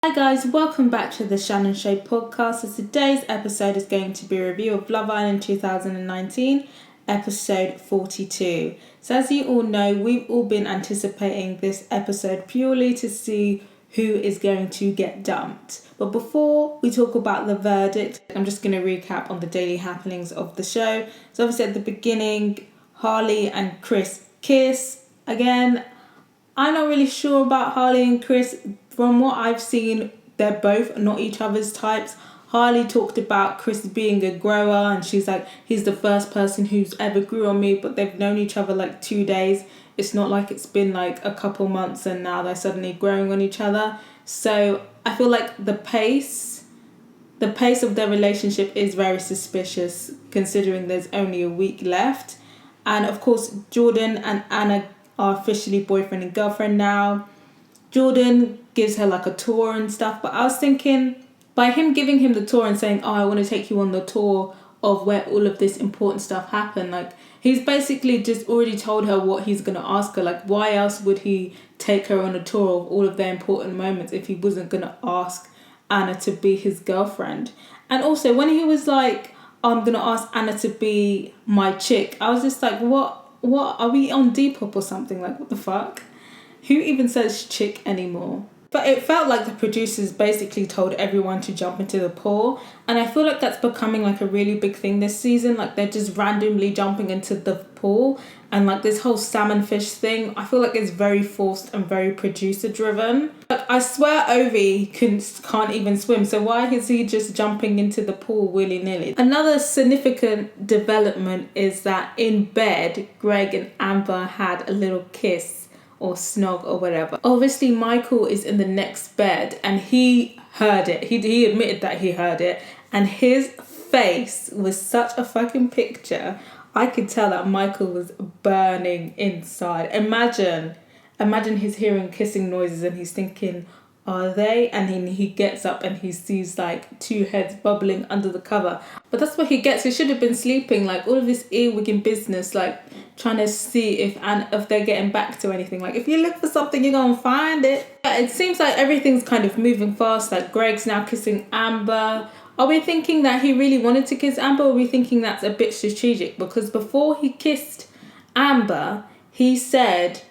Hi guys, welcome back to the Shannon Show podcast. So today's episode is going to be a review of Love Island 2019, episode 42. So as you all know, we've all been anticipating this episode purely to see who is going to get dumped. But before we talk about the verdict, I'm just going to recap on the daily happenings of the show. So obviously at the beginning, Harley and Chris kiss again. I'm not really sure about Harley and Chris. From what I've seen, they're both not each other's types. Harley talked about Chris being a grower, and she's like, he's the first person who's ever grew on me, but they've known each other like 2 days. It's not like it's been like a couple months and now they're suddenly growing on each other. So I feel like the pace of their relationship is very suspicious considering there's only a week left. And of course, Jordan and Anna are officially boyfriend and girlfriend now. Jordan gives her like a tour and stuff, but I was thinking by him giving him the tour and saying, I want to take you on the tour of where all of this important stuff happened, like he's basically just already told her what he's going to ask her. Like, why else would he take her on a tour of all of their important moments if he wasn't going to ask Anna to be his girlfriend? And also when he was like, I'm going to ask Anna to be my chick, I was just like, what are we on Depop or something? Like, what the fuck? Who even says chick anymore? But it felt like the producers basically told everyone to jump into the pool. And I feel like that's becoming like a really big thing this season. Like they're just randomly jumping into the pool. And like this whole salmon fish thing, I feel like it's very forced and very producer driven. Like I swear Ovi can't even swim. So why is he just jumping into the pool willy-nilly? Another significant development is that in bed, Greg and Amber had a little kiss or snog or whatever. Obviously Michael is in the next bed and he heard it. He admitted that he heard it, and his face was such a fucking picture. I could tell that Michael was burning inside. Imagine he's hearing kissing noises and he's thinking, are they? And then he gets up and he sees like two heads bubbling under the cover. But that's what he gets. He should have been sleeping. Like all of this earwigging business, like trying to see if they're getting back to anything. Like if you look for something, you're gonna find it. Yeah, it seems like everything's kind of moving fast. Like Greg's now kissing Amber. Are we thinking that he really wanted to kiss Amber, or are we thinking that's a bit strategic? Because before he kissed Amber, he said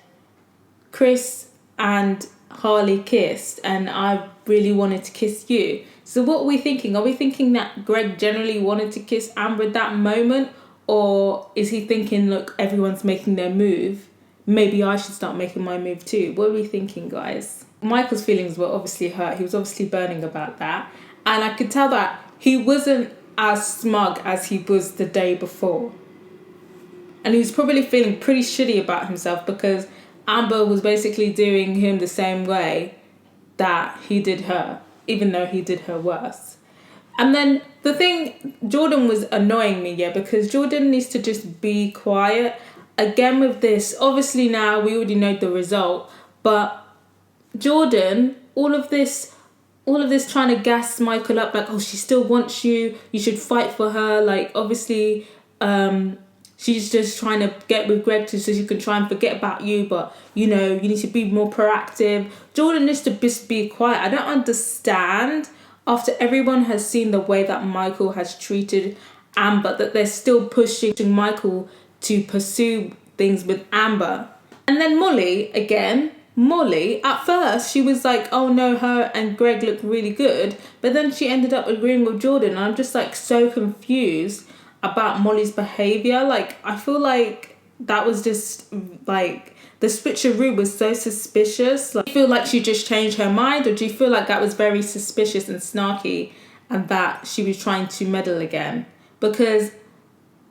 Chris and Harley kissed and I really wanted to kiss you. So what are we thinking? Are we thinking that Greg generally wanted to kiss Amber at that moment? Or is he thinking, look, everyone's making their move, maybe I should start making my move too? What are we thinking, guys? Michael's feelings were obviously hurt. He was obviously burning about that. And I could tell that he wasn't as smug as he was the day before. And he was probably feeling pretty shitty about himself because Amber was basically doing him the same way that he did her, even though he did her worse. And then the thing, Jordan was annoying me, because Jordan needs to just be quiet. Again with this, obviously now we already know the result, but Jordan, all of this trying to gas Michael up, like, oh, she still wants you, you should fight for her, like, obviously, she's just trying to get with Greg so she can try and forget about you, but, you know, you need to be more proactive. Jordan needs to just be quiet. I don't understand, after everyone has seen the way that Michael has treated Amber, that they're still pushing Michael to pursue things with Amber. And then Molly, at first she was like, oh no, her and Greg look really good, but then she ended up agreeing with Jordan, and I'm just like so confused about Molly's behaviour. Like I feel like that was just like the switcheroo was so suspicious. Like, do you feel like she just changed her mind, or do you feel like that was very suspicious and snarky and that she was trying to meddle again? Because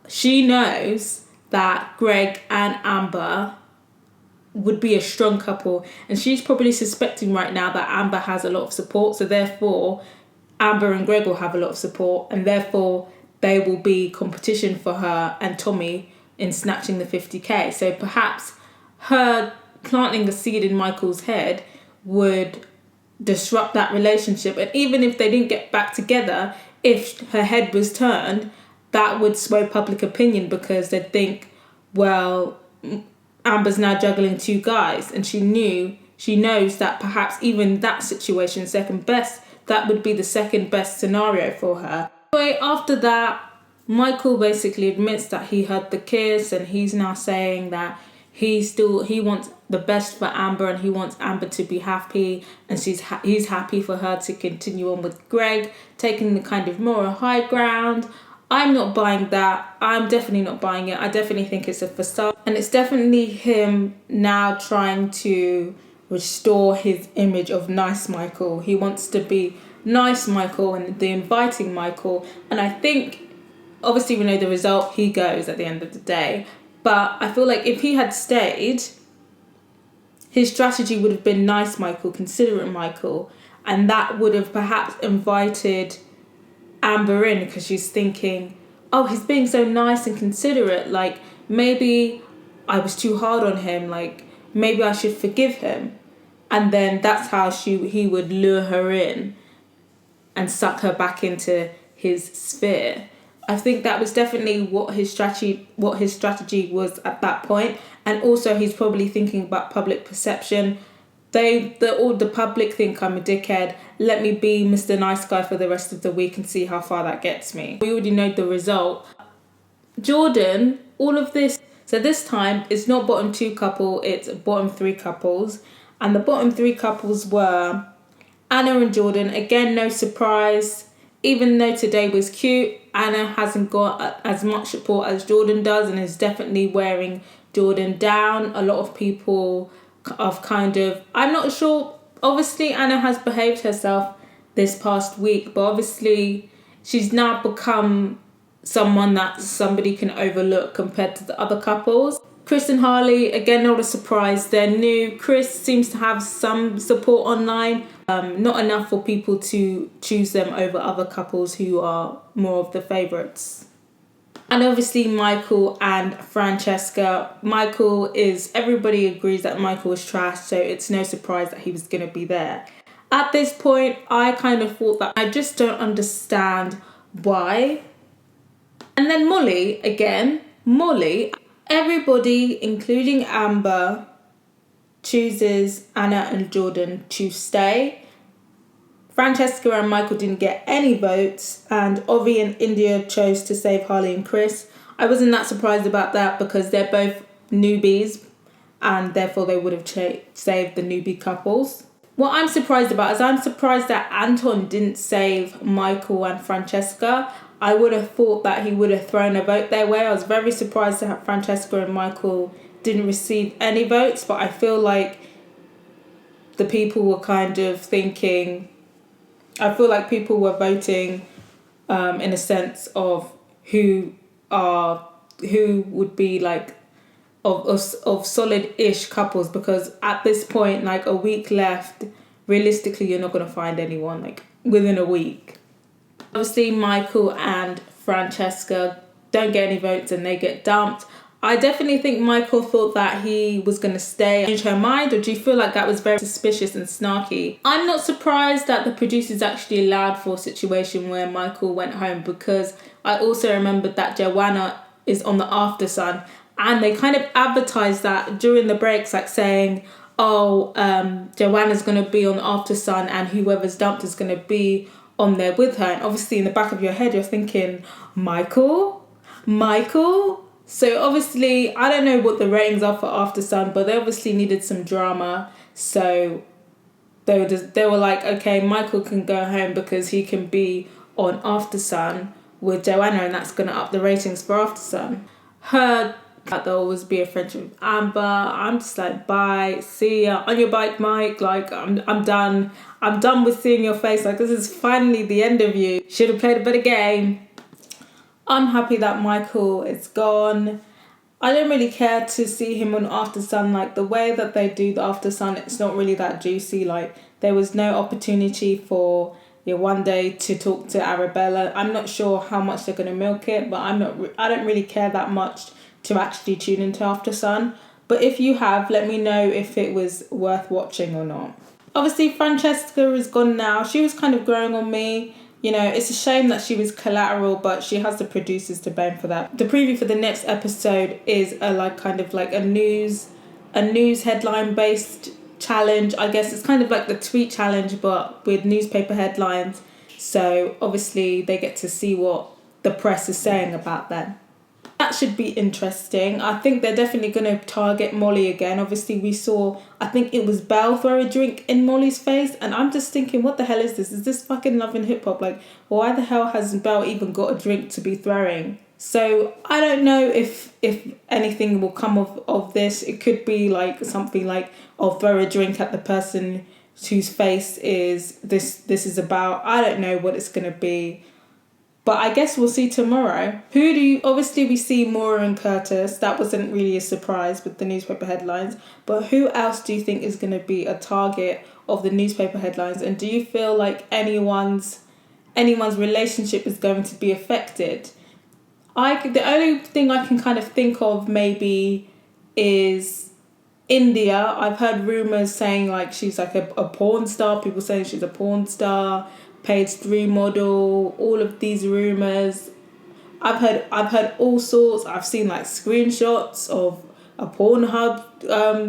she knows that Greg and Amber would be a strong couple, and she's probably suspecting right now that Amber has a lot of support, so therefore Amber and Greg will have a lot of support, and therefore they will be competition for her and Tommy in snatching the 50k. So perhaps her planting a seed in Michael's head would disrupt that relationship, and even if they didn't get back together, if her head was turned, that would sway public opinion, because they'd think, well, Amber's now juggling two guys, and she knew she knows that perhaps even that situation, second best, that would be the second best scenario for her. Anyway, after that, Michael basically admits that he had the kiss, and he's now saying that he wants the best for Amber, and he wants Amber to be happy, and he's happy for her to continue on with Greg, taking the kind of moral high ground. I'm not buying that. I'm definitely not buying it. I definitely think it's a facade, and it's definitely him now trying to restore his image of nice Michael. He wants to be nice Michael and the inviting Michael, and I think obviously we know the result, he goes at the end of the day. But I feel like if he had stayed, his strategy would have been nice Michael, considerate Michael, and that would have perhaps invited Amber in, because she's thinking, oh, he's being so nice and considerate, like maybe I was too hard on him, like maybe I should forgive him. And then that's how he would lure her in and suck her back into his sphere. I think that was definitely what his strategy was at that point. And also he's probably thinking about public perception. All the public think I'm a dickhead. Let me be Mr. Nice Guy for the rest of the week and see how far that gets me. We already know the result. Jordan, all of this. So this time it's not bottom 2 couple, it's bottom 3 couples. And the bottom 3 couples were Anna and Jordan. Again, no surprise. Even though today was cute, Anna hasn't got as much support as Jordan does, and is definitely wearing Jordan down. A lot of people have I'm not sure. Obviously, Anna has behaved herself this past week, but obviously she's now become someone that somebody can overlook compared to the other couples. Chris and Harley, again, not a surprise. They're new. Chris seems to have some support online. Not enough for people to choose them over other couples who are more of the favourites. And obviously Michael and Francesca. Everybody agrees that Michael was trash, so it's no surprise that he was going to be there. At this point, I kind of thought that I just don't understand why. And then Molly, everybody, including Amber, chooses Anna and Jordan to stay. Francesca and Michael didn't get any votes, and Ovi and India chose to save Harley and Chris. I wasn't that surprised about that because they're both newbies, and therefore they would have saved the newbie couples. What I'm surprised about is I'm surprised that Anton didn't save Michael and Francesca. I would have thought that he would have thrown a vote their way. I was very surprised that Francesca and Michael didn't receive any votes, but I feel like the people were kind of thinking... I feel like people were voting in a sense of who would be like of solid-ish couples, because at this point, like a week left, realistically you're not going to find anyone like within a week. Obviously Michael and Francesca don't get any votes and they get dumped. I definitely think Michael thought that he was going to stay. Change her mind, or do you feel like that was very suspicious and snarky? I'm not surprised that the producers actually allowed for a situation where Michael went home, because I also remembered that Joanna is on the After Sun, and they kind of advertised that during the breaks, like saying, Joanna's going to be on the After Sun and whoever's dumped is going to be on there with her. And obviously in the back of your head you're thinking, Michael? So obviously, I don't know what the ratings are for After Sun, but they obviously needed some drama. So they were like, okay, Michael can go home because he can be on After Sun with Joanna, and that's going to up the ratings for After Sun. Heard that there'll always be a friendship with Amber. I'm just like, bye, see ya, on your bike, Mike. Like, I'm done. I'm done with seeing your face. Like, this is finally the end of you. Should have played a better game. I'm happy that Michael is gone. I don't really care to see him on After Sun. Like, the way that they do the After Sun, it's not really that juicy. Like, there was no opportunity for one day to talk to Arabella. I'm not sure how much they're going to milk it, but I don't really care that much to actually tune into After Sun. But if you have, let me know if it was worth watching or not. Obviously, Francesca is gone now. She was kind of growing on me. You know, it's a shame that she was collateral, but she has the producers to blame for that. The preview for the next episode is a news headline based challenge. I guess it's kind of like the tweet challenge, but with newspaper headlines. So obviously they get to see what the press is saying about them. That should be interesting. I think they're definitely going to target Molly again. Obviously, we saw, I think it was Belle throw a drink in Molly's face. And I'm just thinking, what the hell is this? Is this fucking Love and Hip Hop? Like, why the hell hasn't Belle even got a drink to be throwing? So I don't know if anything will come of this. It could be like something like, oh, throw a drink at the person whose face is this is about. I don't know what it's going to be. But I guess we'll see tomorrow. Obviously we see Maura and Curtis. That wasn't really a surprise with the newspaper headlines. But who else do you think is going to be a target of the newspaper headlines? And do you feel like anyone's relationship is going to be affected? The only thing I can kind of think of maybe is India. I've heard rumours saying like she's like a porn star. People saying she's a porn star. Page 3 model, all of these rumours. I've heard all sorts. I've seen like screenshots of a Pornhub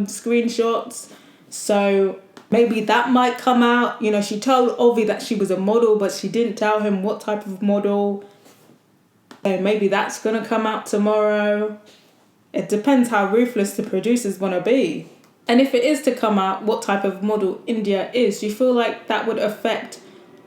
screenshots. So maybe that might come out. You know, she told Ovi that she was a model, but she didn't tell him what type of model. So maybe that's gonna come out tomorrow. It depends how ruthless the producers want to be. And if it is to come out, what type of model India is, do you feel like that would affect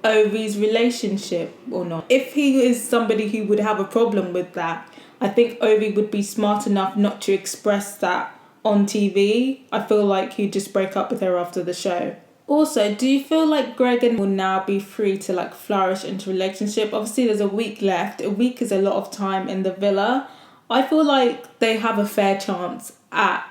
Ovi's relationship or not? If he is somebody who would have a problem with that, I think Ovi would be smart enough not to express that on TV. I feel like he'd just break up with her after the show. Also, do you feel like Greg will now be free to like flourish into a relationship? Obviously there's a week left. A week is a lot of time in the villa. I feel like they have a fair chance at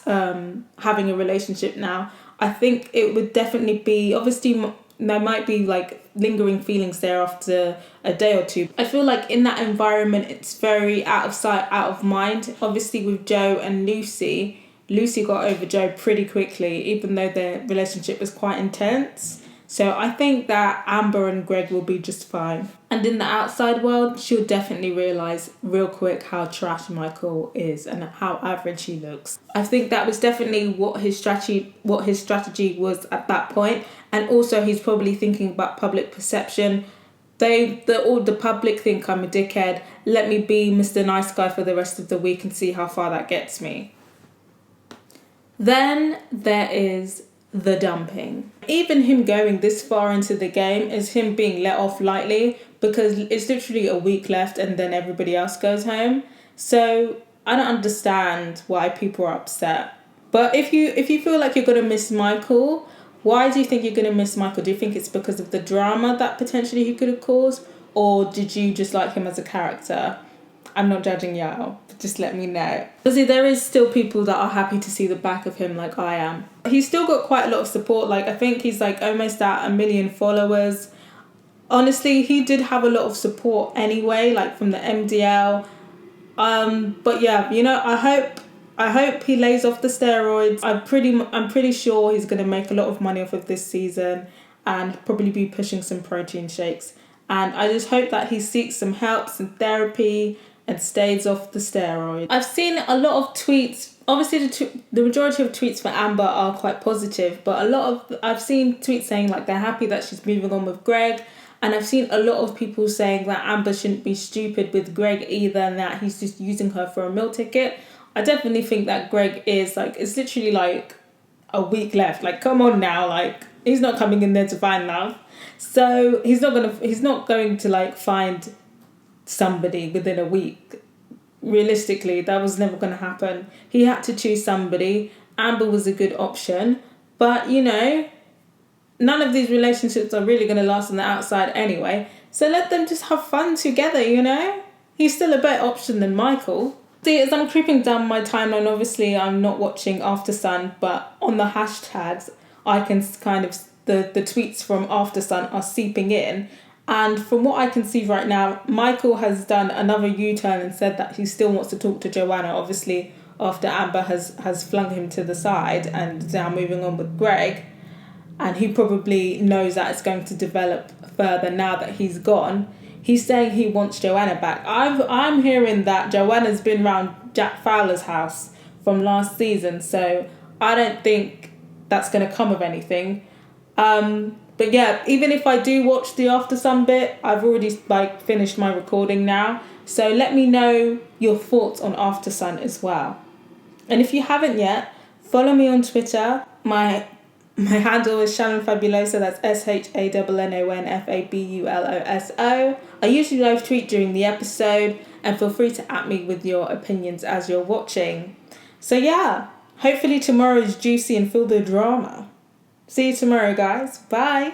having a relationship now. I think it would definitely be, obviously there might be like lingering feelings there after a day or two. I feel like in that environment it's very out of sight, out of mind. Obviously with Joe and Lucy got over Joe pretty quickly, even though their relationship was quite intense. So I think that Amber and Greg will be just fine. And in the outside world, she'll definitely realise real quick how trash Michael is and how average he looks. I think that was definitely what his strategy was at that point. And also he's probably thinking about public perception. All the public think I'm a dickhead. Let me be Mr. Nice Guy for the rest of the week and see how far that gets me. Then there is the dumping. Even him going this far into the game is him being let off lightly, because it's literally a week left and then everybody else goes home. So I don't understand why people are upset. But if you feel like you're going to miss Michael, why do you think you're going to miss Michael? Do you think it's because of the drama that potentially he could have caused? Or did you just like him as a character? I'm not judging y'all. Just let me know. Because there is still people that are happy to see the back of him like I am. He's still got quite a lot of support. Like I think he's like almost at 1 million followers. Honestly, he did have a lot of support anyway, like from the MDL. But yeah, you know, I hope he lays off the steroids. I'm pretty sure he's going to make a lot of money off of this season and probably be pushing some protein shakes. And I just hope that he seeks some help, some therapy, and stays off the steroids. I've seen a lot of tweets. Obviously, the majority of tweets for Amber are quite positive, but I've seen tweets saying like they're happy that she's moving on with Greg, and I've seen a lot of people saying that Amber shouldn't be stupid with Greg either, and that he's just using her for a meal ticket. I definitely think that Greg is like, it's literally like a week left. Like, come on now, like he's not coming in there to find love, so he's not going to like find somebody within a week. Realistically, that was never going to happen. He had to choose somebody. Amber was a good option, but you know, none of these relationships are really going to last on the outside anyway, so let them just have fun together, you know. He's still a better option than Michael. See, as I'm creeping down my timeline, obviously I'm not watching After Sun, but on the hashtags I can kind of, the tweets from After Sun are seeping in. And from what I can see right now, Michael has done another U-turn and said that he still wants to talk to Joanna, obviously after Amber has flung him to the side and is now moving on with Greg. And he probably knows that it's going to develop further now that he's gone. He's saying he wants Joanna back. I'm hearing that Joanna's been around Jack Fowler's house from last season, so I don't think that's going to come of anything. But yeah, even if I do watch the After Sun bit, I've already finished my recording now. So let me know your thoughts on After Sun as well. And if you haven't yet, follow me on Twitter. My handle is Shannon Fabuloso. That's SHANNONFABULOSO. I usually live tweet during the episode, and feel free to at me with your opinions as you're watching. So yeah, hopefully tomorrow is juicy and filled with drama. See you tomorrow, guys. Bye.